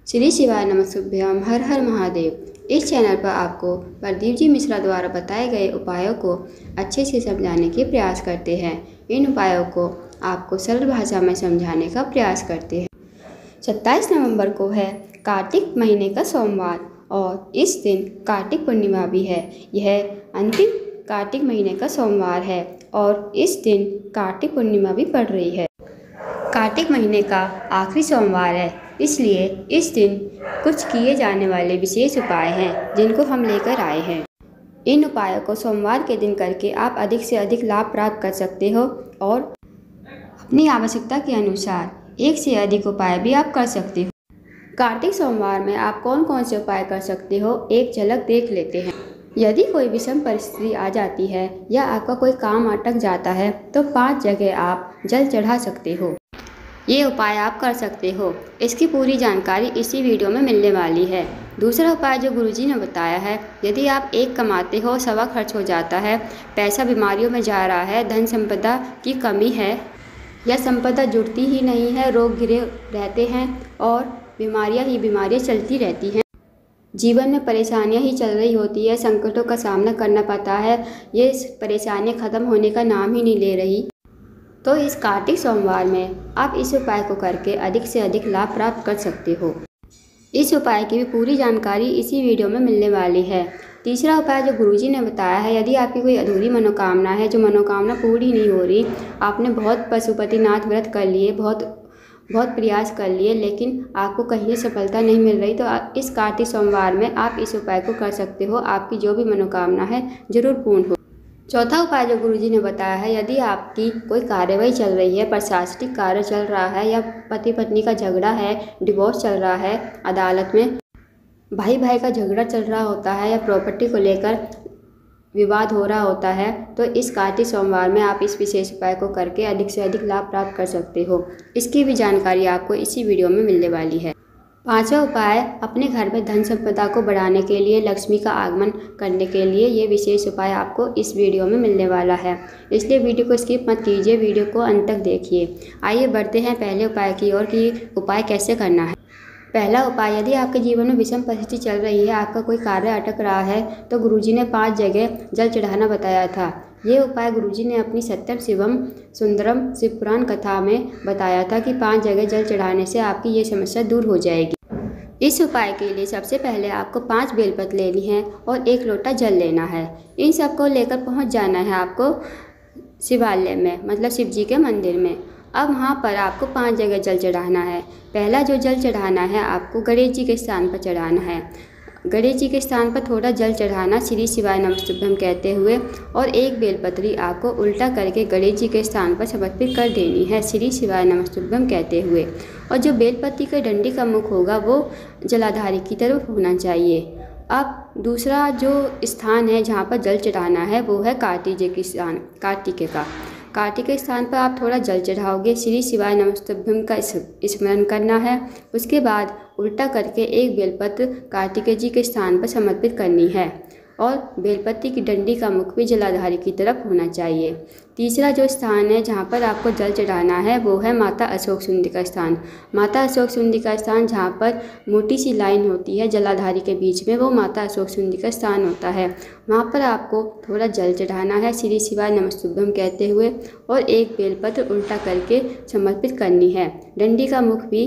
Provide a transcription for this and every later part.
श्री शिवाय नमस्तुभ्यम। हर हर महादेव। इस चैनल पर आपको प्रदीप जी मिश्रा द्वारा बताए गए उपायों को अच्छे से समझाने के प्रयास करते हैं। इन उपायों को आपको सरल भाषा में समझाने का प्रयास करते हैं। 27 नवंबर को है कार्तिक महीने का सोमवार और इस दिन कार्तिक पूर्णिमा भी है। यह अंतिम कार्तिक महीने का सोमवार है और इस दिन कार्तिक पूर्णिमा भी पड़ रही है। कार्तिक महीने का आखिरी सोमवार है, इसलिए इस दिन कुछ किए जाने वाले विशेष उपाय हैं जिनको हम लेकर आए हैं। इन उपायों को सोमवार के दिन करके आप अधिक से अधिक लाभ प्राप्त कर सकते हो और अपनी आवश्यकता के अनुसार एक से अधिक उपाय भी आप कर सकते हो। कार्तिक सोमवार में आप कौन कौन से उपाय कर सकते हो, एक झलक देख लेते हैं। यदि कोई विषम परिस्थिति आ जाती है या आपका कोई काम अटक जाता है तो 5 जगह आप जल चढ़ा सकते हो। ये उपाय आप कर सकते हो। इसकी पूरी जानकारी इसी वीडियो में मिलने वाली है। दूसरा उपाय जो गुरुजी ने बताया है, यदि आप एक कमाते हो, सवा खर्च हो जाता है, पैसा बीमारियों में जा रहा है, धन संपदा की कमी है या संपदा जुड़ती ही नहीं है, रोग घिरे रहते हैं और बीमारियां चलती रहती हैं, जीवन में परेशानियां ही चल रही होती है, संकटों का सामना करना पड़ता है, ये परेशानियां ख़त्म होने का नाम ही नहीं ले रही, तो इस कार्तिक सोमवार में आप इस उपाय को करके अधिक से अधिक लाभ प्राप्त कर सकते हो। इस उपाय की भी पूरी जानकारी इसी वीडियो में मिलने वाली है। तीसरा उपाय जो गुरुजी ने बताया है, यदि आपकी कोई अधूरी मनोकामना है, जो मनोकामना पूरी नहीं हो रही, आपने बहुत पशुपतिनाथ व्रत कर लिए, बहुत प्रयास कर लिए, लेकिन आपको कहीं सफलता नहीं मिल रही, तो इस कार्तिक सोमवार में आप इस उपाय को कर सकते हो। आपकी जो भी मनोकामना है जरूर पूर्ण हो। चौथा उपाय जो गुरुजी ने बताया है, यदि आपकी कोई कार्यवाही चल रही है, प्रशासनिक कार्य चल रहा है या पति पत्नी का झगड़ा है, डिवोर्स चल रहा है, अदालत में भाई भाई का झगड़ा चल रहा होता है या प्रॉपर्टी को लेकर विवाद हो रहा होता है, तो इस कार्तिक सोमवार में आप इस विशेष उपाय को करके अधिक से अधिक लाभ प्राप्त कर सकते हो। इसकी भी जानकारी आपको इसी वीडियो में मिलने वाली है। पांचवा उपाय, अपने घर में धन संपदा को बढ़ाने के लिए, लक्ष्मी का आगमन करने के लिए ये विशेष उपाय आपको इस वीडियो में मिलने वाला है, इसलिए वीडियो को स्किप मत कीजिए, वीडियो को अंत तक देखिए। आइए बढ़ते हैं पहले उपाय की ओर कि उपाय कैसे करना है। पहला उपाय, यदि आपके जीवन में विषम परिस्थिति चल रही है, आपका कोई कार्य अटक रहा है, तो गुरुजी ने 5 जगह जल चढ़ाना बताया था। ये उपाय गुरुजी ने अपनी सत्यम शिवम सुंदरम शिव पुराण कथा में बताया था कि 5 जगह जल चढ़ाने से आपकी ये समस्या दूर हो जाएगी। इस उपाय के लिए सबसे पहले आपको 5 बेलपत्र लेनी है और 1 लोटा जल लेना है। इन सबको लेकर पहुंच जाना है आपको शिवालय में, मतलब शिव जी के मंदिर में। अब वहाँ पर आपको 5 जगह जल चढ़ाना है। पहला जो जल चढ़ाना है आपको गणेश जी के स्थान पर चढ़ाना है। गणेश जी के स्थान पर थोड़ा जल चढ़ाना श्री शिवाय नमस्तुभ्यम कहते हुए, और 1 बेलपत्री आपको उल्टा करके गणेश जी के स्थान पर समर्पित कर देनी है श्री शिवाय नमस्तुभ्यम कहते हुए। और जो बेलपत्री के डंडी का मुख होगा वो जलाधारी की तरफ होना चाहिए। अब दूसरा जो स्थान है जहाँ पर जल चढ़ाना है वो है कार्तिक जी के स्थान, कार्तिक के स्थान पर आप थोड़ा जल चढ़ाओगे, श्री शिवाय नमस्तुभ्यम का स्मरण करना है। उसके बाद उल्टा करके 1 बेलपत्र कार्तिकेय जी के स्थान पर समर्पित करनी है और बेलपत्ती की डंडी का मुख भी जलाधारी की तरफ होना चाहिए। तीसरा जो स्थान है जहाँ पर आपको जल चढ़ाना है वो है माता अशोक सुंदी का स्थान। माता अशोक सुंदी का स्थान जहाँ पर मोटी सी लाइन होती है जलाधारी के बीच में, वो माता अशोक सुंदी का स्थान होता है। वहाँ पर आपको थोड़ा जल चढ़ाना है श्री शिवाय नमस्तुभ्यम कहते हुए और 1 बेलपत्र उल्टा करके समर्पित करनी है। डंडी का मुख भी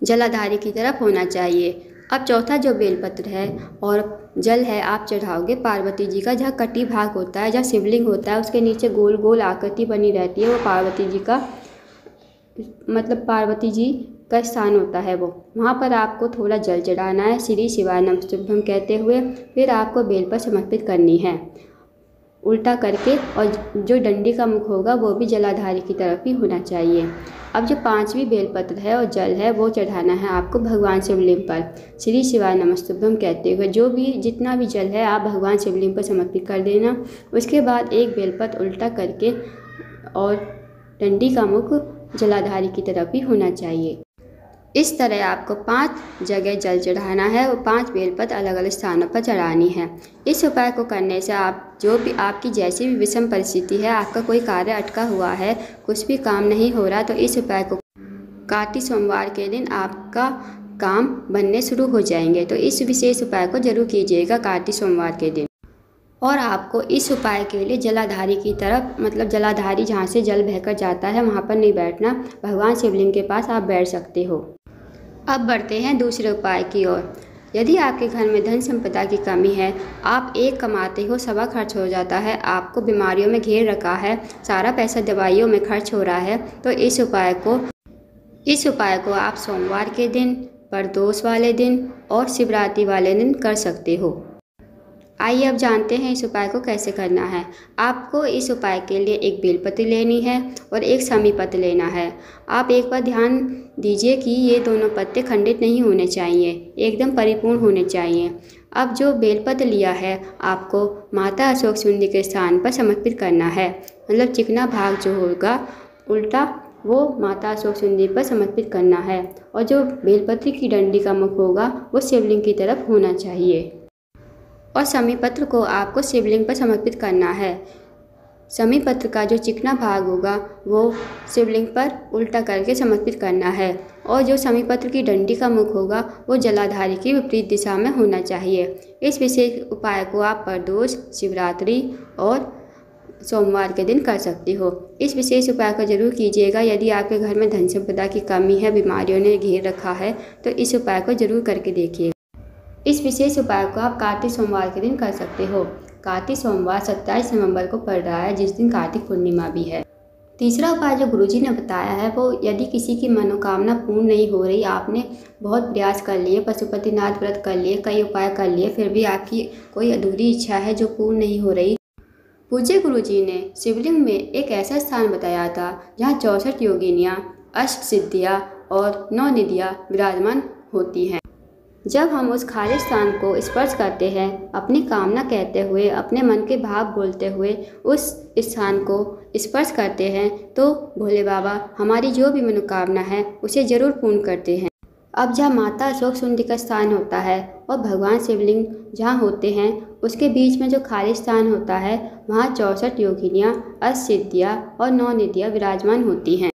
जलाधारी की तरफ होना चाहिए। अब चौथा जो बेलपत्र है और जल है आप चढ़ाओगे पार्वती जी का, जहाँ कटी भाग होता है, जहाँ शिवलिंग होता है, उसके नीचे गोल गोल आकृति बनी रहती है, वो पार्वती जी का मतलब पार्वती जी का स्थान होता है वो। वहाँ पर आपको थोड़ा जल चढ़ाना है श्री शिवाय नमस्तुभ्यम कहते हुए, फिर आपको बेल पर समर्पित करनी है उल्टा करके, और जो डंडी का मुख होगा वो भी जलाधारी की तरफ ही होना चाहिए। अब जो 5वीं बेलपत्र है और जल है वो चढ़ाना है आपको भगवान शिवलिंग पर श्री शिवाय नमस्तुभ्यम कहते हुए। जो भी जितना भी जल है आप भगवान शिवलिंग पर समर्पित कर देना। उसके बाद 1 बेलपत्र उल्टा करके और डंडी का मुख जलाधारी की तरफ ही होना चाहिए। इस तरह आपको 5 जगह जल चढ़ाना है और 5 बेलपत्र अलग अलग स्थानों पर चढ़ानी है। इस उपाय को करने से आप जो भी आपकी जैसी भी विषम परिस्थिति है, आपका कोई कार्य अटका हुआ है, कुछ भी काम नहीं हो रहा, तो इस उपाय को कार्तिक सोमवार के दिन आपका काम बनने शुरू हो जाएंगे। तो इस विशेष उपाय को जरूर कीजिएगा कार्तिक सोमवार के दिन। और आपको इस उपाय के लिए जलाधारी की तरफ, मतलब जलाधारी जहाँ से जल बहकर जाता है वहाँ पर नहीं बैठना, भगवान शिवलिंग के पास आप बैठ सकते हो। अब बढ़ते हैं दूसरे उपाय की ओर। यदि आपके घर में धन संपदा की कमी है, आप एक कमाते हो सवा खर्च हो जाता है, आपको बीमारियों में घेर रखा है, सारा पैसा दवाइयों में खर्च हो रहा है, तो इस उपाय को आप सोमवार के दिन, प्रदोष वाले दिन और शिवरात्रि वाले दिन कर सकते हो। आइए अब जानते हैं इस उपाय को कैसे करना है। आपको इस उपाय के लिए एक बेलपत्र लेनी है और एक समी पत्र लेना है। आप एक बार ध्यान दीजिए कि ये दोनों पत्ते खंडित नहीं होने चाहिए, एकदम परिपूर्ण होने चाहिए। अब जो बेलपत्र लिया है आपको माता अशोक सुंदी के स्थान पर समर्पित करना है, मतलब चिकना भाग जो होगा उल्टा वो माता अशोक सुंदी पर समर्पित करना है, और जो बेलपत्र की डंडी का मुख होगा वो शिवलिंग की तरफ होना चाहिए। और समी पत्र को आपको शिवलिंग पर समर्पित करना है। समी पत्र का जो चिकना भाग होगा वो शिवलिंग पर उल्टा करके समर्पित करना है, और जो समी पत्र की डंडी का मुख होगा वो जलाधारी की विपरीत दिशा में होना चाहिए। इस विशेष उपाय को आप प्रदोष, शिवरात्रि और सोमवार के दिन कर सकते हो। इस विशेष उपाय को जरूर कीजिएगा। यदि आपके घर में धन संपदा की कमी है, बीमारियों ने घेर रखा है, तो इस उपाय को जरूर करके देखिए। इस विशेष उपाय को आप कार्तिक सोमवार के दिन कर सकते हो। कार्तिक सोमवार 27 नवंबर को पड़ रहा है, जिस दिन कार्तिक पूर्णिमा भी है। तीसरा उपाय जो गुरुजी ने बताया है वो, यदि किसी की मनोकामना पूर्ण नहीं हो रही, आपने बहुत प्रयास कर लिए, पशुपतिनाथ व्रत कर लिए, कई उपाय कर लिए, फिर भी आपकी कोई अधूरी इच्छा है जो पूर्ण नहीं हो रही, पूज्य गुरुजी ने शिवलिंग में एक ऐसा स्थान बताया था जहाँ 64 योगिनियाँ, अष्ट सिद्धियाँ और 9 निधियाँ विराजमान होती हैं। जब हम उस खाली स्थान को स्पर्श करते हैं, अपनी कामना कहते हुए, अपने मन के भाव बोलते हुए उस स्थान को स्पर्श करते हैं, तो भोले बाबा हमारी जो भी मनोकामना है उसे जरूर पूर्ण करते हैं। अब जहाँ माता अशोक सुंदी का स्थान होता है और भगवान शिवलिंग जहाँ होते हैं, उसके बीच में जो खाली स्थान होता है वहाँ 64 योगिनियाँ, अष्ट सिद्धियाँ और 9 निधियाँ विराजमान होती हैं।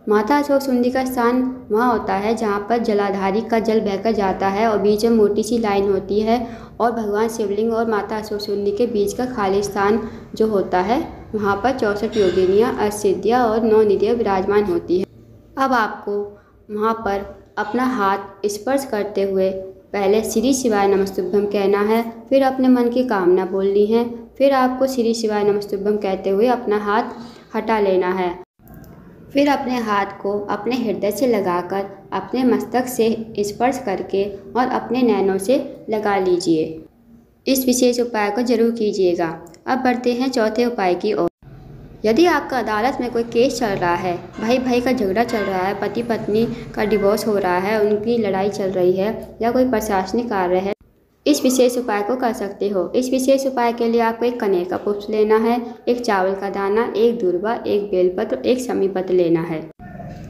माता अशोक सुंदी का स्थान वहाँ होता है जहाँ पर जलाधारी का जल बहकर जाता है और बीच में मोटी सी लाइन होती है, और भगवान शिवलिंग और माता अशोक सुंदी के बीच का खाली स्थान जो होता है वहाँ पर 64 योगिनियाँ, अष्ट सिद्धियाँ और 9 निधियाँ विराजमान होती हैं। अब आपको वहाँ पर अपना हाथ स्पर्श करते हुए पहले श्री शिवाय नमस्तुभ्यम कहना है, फिर अपने मन की कामना बोलनी है, फिर आपको श्री शिवाय नमस्तुभ्यम कहते हुए अपना हाथ हटा लेना है। फिर अपने हाथ को अपने हृदय से लगाकर अपने मस्तक से स्पर्श करके और अपने नैनों से लगा लीजिए। इस विशेष उपाय को जरूर कीजिएगा। अब बढ़ते हैं चौथे उपाय की ओर। यदि आपका अदालत में कोई केस चल रहा है, भाई भाई का झगड़ा चल रहा है, पति पत्नी का डिवोर्स हो रहा है, उनकी लड़ाई चल रही है, या कोई प्रशासनिक कार्य है, इस विशेष उपाय को कर सकते हो। इस विशेष उपाय के लिए आपको एक कनेर का पुष्प लेना है, एक चावल का दाना, एक दूर्वा, एक बेलपत्र, एक समी पत्र लेना है।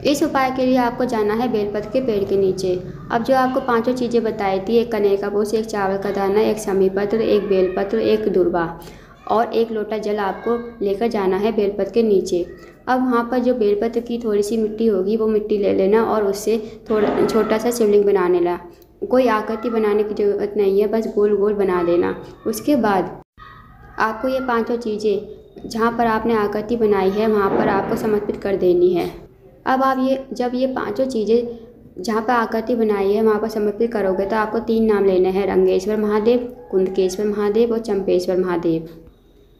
इस उपाय के लिए आपको जाना है बेलपत्र के पेड़ के नीचे। अब जो आपको 5 चीज़ें बताई थी, एक कनेर का पुष्प, एक चावल का दाना, एक समी पत्र, एक बेलपत्र, एक दूर्वा और एक लोटा जल आपको लेकर जाना है बेलपत्र के नीचे। अब वहाँ पर जो बेलपत्र की थोड़ी सी मिट्टी होगी वो मिट्टी ले लेना और उससे थोड़ा छोटा सा शिवलिंग बनाने ला। कोई आकृति बनाने की ज़रूरत नहीं है, बस गोल गोल बना देना। उसके बाद आपको ये 5 चीज़ें जहाँ पर आपने आकृति बनाई है वहाँ पर आपको समर्पित कर देनी है। अब आप जब ये 5 चीज़ें जहाँ पर आकृति बनाई है वहाँ पर समर्पित करोगे तो आपको 3 नाम लेने हैं, रंगेश्वर महादेव, कुंदकेश्वर महादेव और चंपेश्वर महादेव।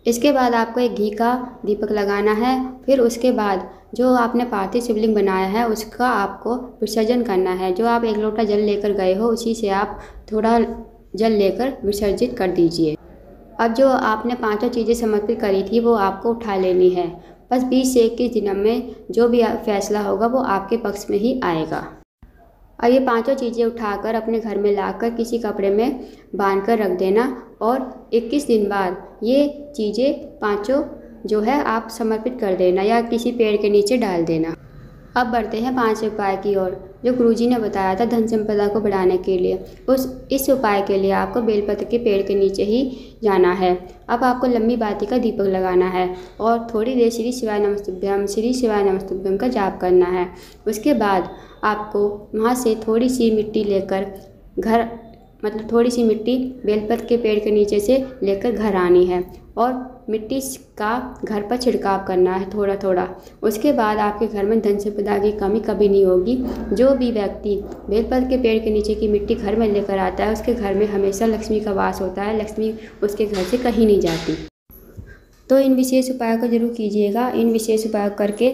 इसके बाद आपको एक घी का दीपक लगाना है। फिर उसके बाद जो आपने पार्थिव शिवलिंग बनाया है उसका आपको विसर्जन करना है। जो आप 1 लोटा जल लेकर गए हो उसी से आप थोड़ा जल लेकर विसर्जित कर दीजिए। अब जो आपने 5 चीज़ें समर्पित करी थी वो आपको उठा लेनी है। बस 20 से 21 दिनों में जो भी फैसला होगा वो आपके पक्ष में ही आएगा। और ये 5 चीज़ें उठाकर अपने घर में लाकर किसी कपड़े में बांध कर रख देना और 21 दिन बाद ये चीज़ें 5 जो है आप समर्पित कर देना या किसी पेड़ के नीचे डाल देना। अब बढ़ते हैं 5 उपाय की ओर जो गुरुजी ने बताया था धन संपदा को बढ़ाने के लिए। इस उपाय के लिए आपको बेलपत्र के पेड़ के नीचे ही जाना है। अब आपको लंबी बाती का दीपक लगाना है और थोड़ी देर श्री शिवाय नमस्तुभ्यम का जाप करना है। उसके बाद आपको वहाँ से थोड़ी सी मिट्टी लेकर थोड़ी सी मिट्टी बेलपत्र के पेड़ के नीचे से लेकर घर आनी है और मिट्टी का घर पर छिड़काव करना है थोड़ा थोड़ा। उसके बाद आपके घर में धन संपदा की कमी कभी नहीं होगी। जो भी व्यक्ति बेलपत्र के पेड़ के नीचे की मिट्टी घर में लेकर आता है उसके घर में हमेशा लक्ष्मी का वास होता है, लक्ष्मी उसके घर से कहीं नहीं जाती। तो इन विशेष उपायों को जरूर कीजिएगा। इन विशेष उपायों करके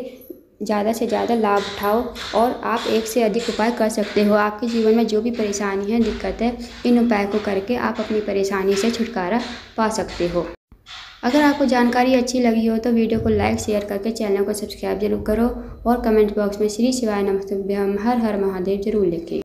ज़्यादा से ज़्यादा लाभ उठाओ और आप एक से अधिक उपाय कर सकते हो। आपके जीवन में जो भी परेशानी है, दिक्कत है, इन उपायों को करके आप अपनी परेशानी से छुटकारा पा सकते हो। अगर आपको जानकारी अच्छी लगी हो तो वीडियो को लाइक शेयर करके चैनल को सब्सक्राइब जरूर करो और कमेंट बॉक्स में श्री शिवाय नमस्तुभ्यम हर हर महादेव जरूर लिखें।